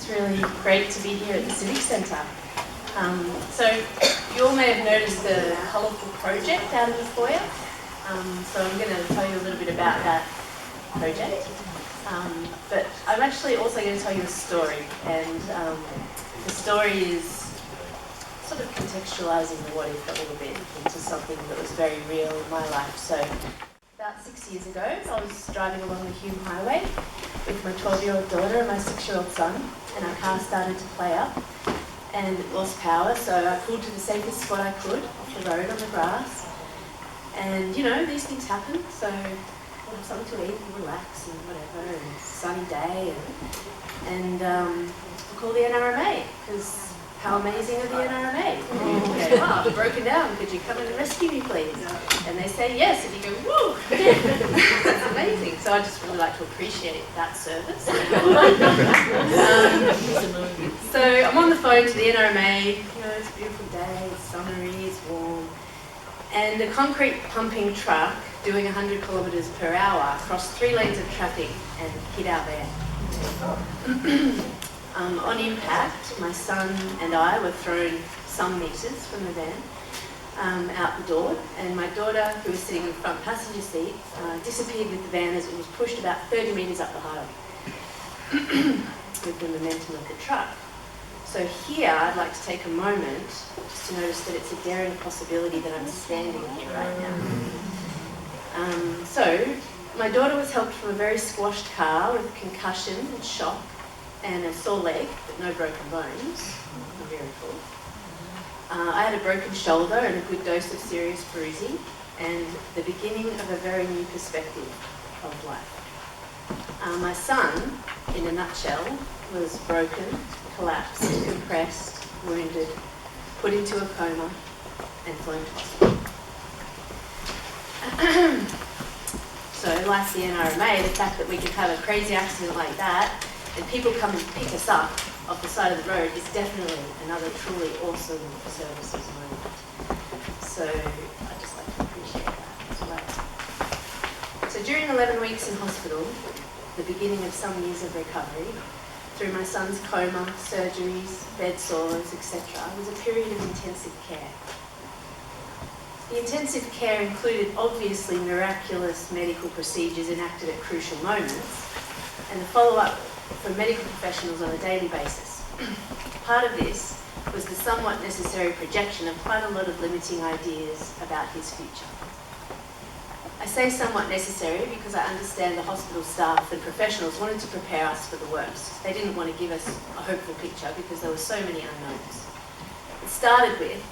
It's really great to be here at the Civic Centre. So you all may have noticed the colourful project out in the foyer. So I'm going to tell you a little bit about that project. But I'm actually also going to tell you a story, and the story is sort of contextualising the what if a little bit into something that was very real in my life. So about 6 years ago, I was driving along the Hume Highway with my 12-year-old daughter and my 6-year-old son, and our car started to play up and it lost power, so I pulled to the safest spot I could off the road on the grass. And you know, these things happen, so we'll have something to eat and relax and whatever, and it's a sunny day, and we'll call the NRMA, because how amazing are the NRMA? You go, wow, I've broken down, could you come and rescue me please? And they say yes, and you go, woo! That's amazing. So I just really like to appreciate that service. So I'm on the phone to the NRMA, you know, it's a beautiful day, it's summery, it's warm, and a concrete pumping truck doing 100 kilometres per hour crossed 3 lanes of traffic and hit our van. On impact, my son and I were thrown some metres from the van out the door, and my daughter, who was sitting in the front passenger seat, disappeared with the van as it was pushed about 30 metres up the highway with the momentum of the truck. So here I'd like to take a moment just to notice that it's a daring possibility that I'm standing here right now. So my daughter was helped from a very squashed car with concussion and shock and a sore leg, but no broken bones. A miracle. I had a broken shoulder and a good dose of serious bruising, and the beginning of a very new perspective of life. My son, in a nutshell, was broken, collapsed, compressed, wounded, put into a coma, and flown to hospital. So, like the NRMA, the fact that we could have a crazy accident like that and people come and pick us up off the side of the road is definitely another truly awesome services moment. So I'd just like to appreciate that as well. So during 11 weeks in hospital, the beginning of some years of recovery, through my son's coma, surgeries, bed sores, etc., was a period of intensive care. The intensive care included obviously miraculous medical procedures enacted at crucial moments, and the follow-up from medical professionals on a daily basis. Part of this was the somewhat necessary projection of quite a lot of limiting ideas about his future. I say somewhat necessary because I understand the hospital staff and professionals wanted to prepare us for the worst. They didn't want to give us a hopeful picture because there were so many unknowns. It started with,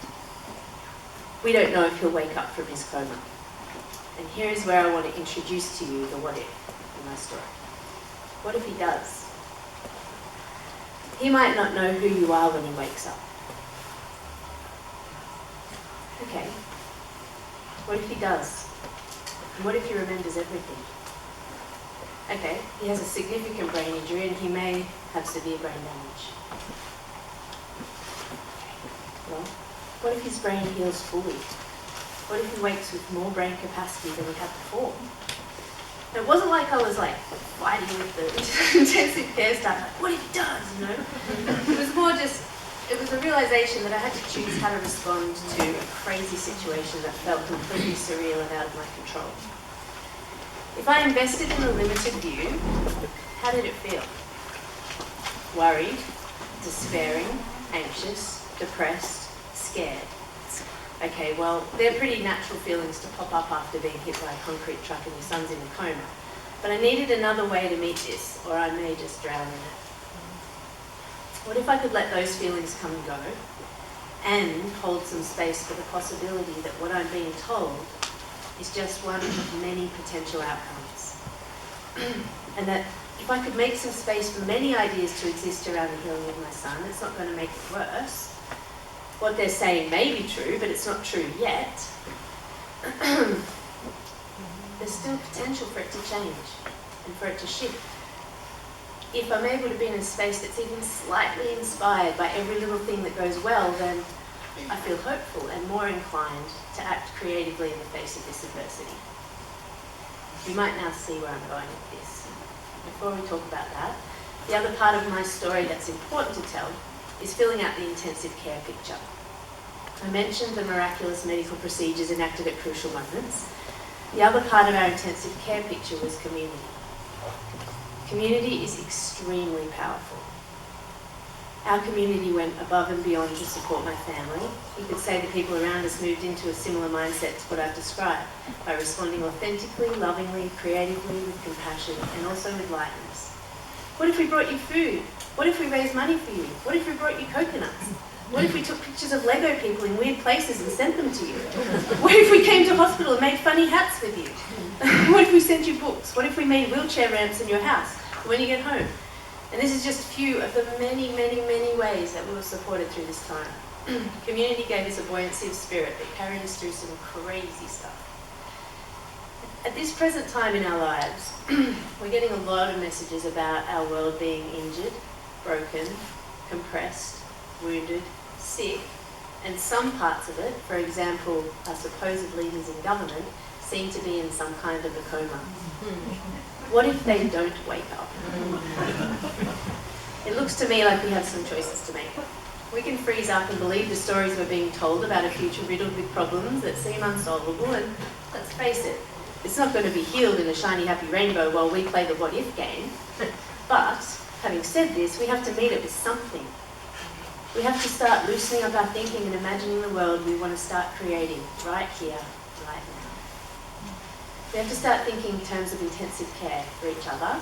we don't know if he'll wake up from his coma. And here is where I want to introduce to you the what if in my story. What if he does? He might not know who you are when he wakes up. Okay, what if he does? And what if he remembers everything? Okay, he has a significant brain injury and he may have severe brain damage. Well, what if his brain heals fully? What if he wakes with more brain capacity than he had before? It wasn't like I was fighting with the intensive care staff, what if he does, you know? It was more just, it was a realisation that I had to choose how to respond to a crazy situation that felt completely surreal and out of my control. If I invested in a limited view, how did it feel? Worried, despairing, anxious, depressed, scared. Okay, well, they're pretty natural feelings to pop up after being hit by a concrete truck and your son's in a coma. But I needed another way to meet this, or I may just drown in it. What if I could let those feelings come and go, and hold some space for the possibility that what I'm being told is just one of many potential outcomes? And that if I could make some space for many ideas to exist around the healing of my son, it's not going to make it worse. What they're saying may be true, but it's not true yet. There's still potential for it to change and for it to shift. If I'm able to be in a space that's even slightly inspired by every little thing that goes well, then I feel hopeful and more inclined to act creatively in the face of this adversity. You might now see where I'm going with this. Before we talk about that, The other part of my story that's important to tell is filling out the intensive care picture. I mentioned the miraculous medical procedures enacted at crucial moments. The other part of our intensive care picture was community. Community is extremely powerful. Our community went above and beyond to support my family. You could say the people around us moved into a similar mindset to what I've described, by responding authentically, lovingly, creatively, with compassion, and also with lightness. What if we brought you food? What if we raised money for you? What if we brought you coconuts? What if we took pictures of Lego people in weird places and sent them to you? What if we came to hospital and made funny hats with you? What if we sent you books? What if we made wheelchair ramps in your house when you get home? And this is just a few of the many, many, many ways that we were supported through this time. Community gave us a buoyancy of spirit that carried us through some crazy stuff. At this present time in our lives, we're getting a lot of messages about our world being injured, broken, compressed, wounded, sick, and some parts of it, for example, our supposed leaders in government, seem to be in some kind of a coma. What if they don't wake up? It looks to me like we have some choices to make. We can freeze up and believe the stories we're being told about a future riddled with problems that seem unsolvable, and let's face it, it's not going to be healed in a shiny happy rainbow while we play the what if game. But, having said this, we have to meet it with something. We have to start loosening up our thinking and imagining the world we want to start creating right here, right now. We have to start thinking in terms of intensive care for each other.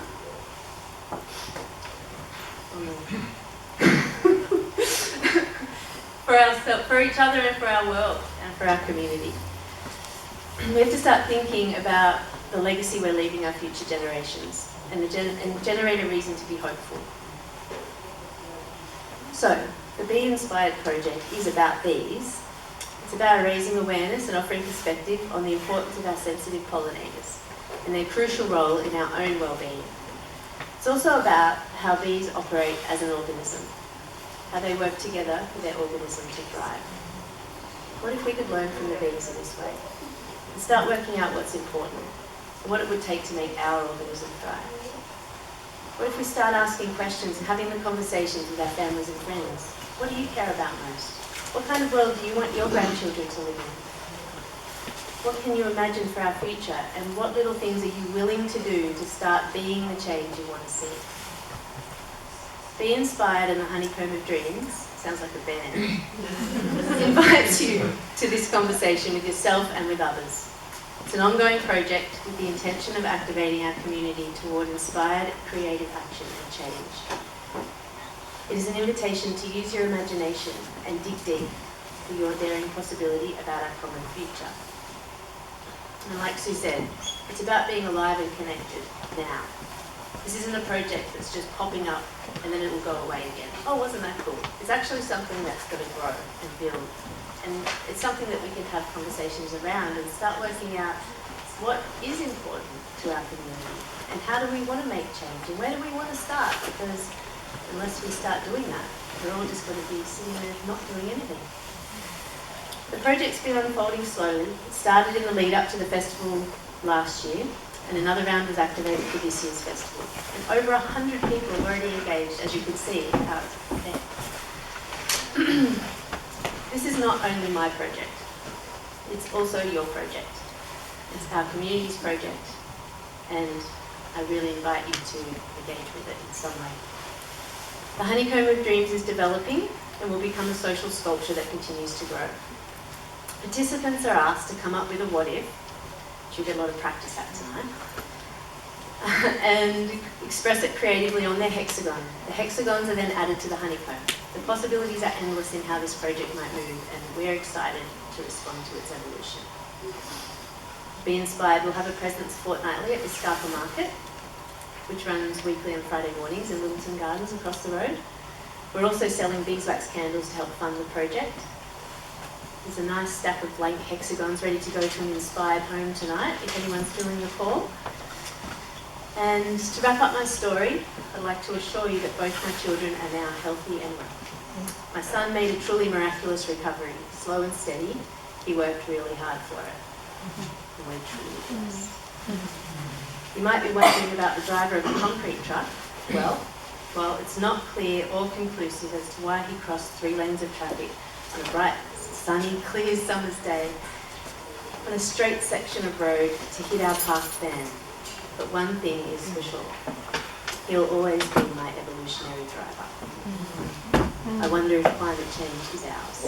For each other and for our world and for our community. We have to start thinking about the legacy we're leaving our future generations and generate a reason to be hopeful. So, the Be Inspired project is about these. It's about raising awareness and offering perspective on the importance of our sensitive pollinators and their crucial role in our own well-being. It's also about how bees operate as an organism, how they work together for their organism to thrive. What if we could learn from the bees in this way and start working out what's important and what it would take to make our organism thrive? What if we start asking questions and having the conversations with our families and friends? What do you care about most? What kind of world do you want your grandchildren to live in? What can you imagine for our future, and what little things are you willing to do to start being the change you want to see? Be Inspired and the Honeycomb of Dreams, sounds like a band, invites you to this conversation with yourself and with others. It's an ongoing project with the intention of activating our community toward inspired, creative action and change. It is an invitation to use your imagination and dig deep for your daring possibility about our common future. And like Sue said, it's about being alive and connected now. This isn't a project that's just popping up and then it'll go away again. Oh, wasn't that cool? It's actually something that's going to grow and build. And it's something that we can have conversations around and start working out what is important to our community and how do we want to make change and where do we want to start, because unless we start doing that, we're all just going to be sitting there not doing anything. The project's been unfolding slowly. It started in the lead up to the festival last year, and another round was activated for this year's festival. And over 100 people have already engaged, as you can see out there. This is not only my project, it's also your project. It's our community's project, and I really invite you to engage with it in some way. The Honeycomb of Dreams is developing and will become a social sculpture that continues to grow. Participants are asked to come up with a what if, which you'll get a lot of practice at tonight, and express it creatively on their hexagon. The hexagons are then added to the honeycomb. The possibilities are endless in how this project might move, and we're excited to respond to its evolution. Be Inspired will have a presence fortnightly at the Scarpa Market, which runs weekly on Friday mornings in Littleton Gardens across the road. We're also selling beeswax candles to help fund the project. There's a nice stack of blank hexagons ready to go to an inspired home tonight, if anyone's feeling the call. And to wrap up my story, I'd like to assure you that both my children are now healthy and well. My son made a truly miraculous recovery, slow and steady. He worked really hard for it. And we're truly blessed. You might be wondering about the driver of the concrete truck. Well, Well, it's not clear or conclusive as to why he crossed 3 lanes of traffic on a bright, sunny, clear summer's day on a straight section of road to hit our parked van. But one thing is for sure, he'll always be my evolutionary driver. I wonder if climate change is ours.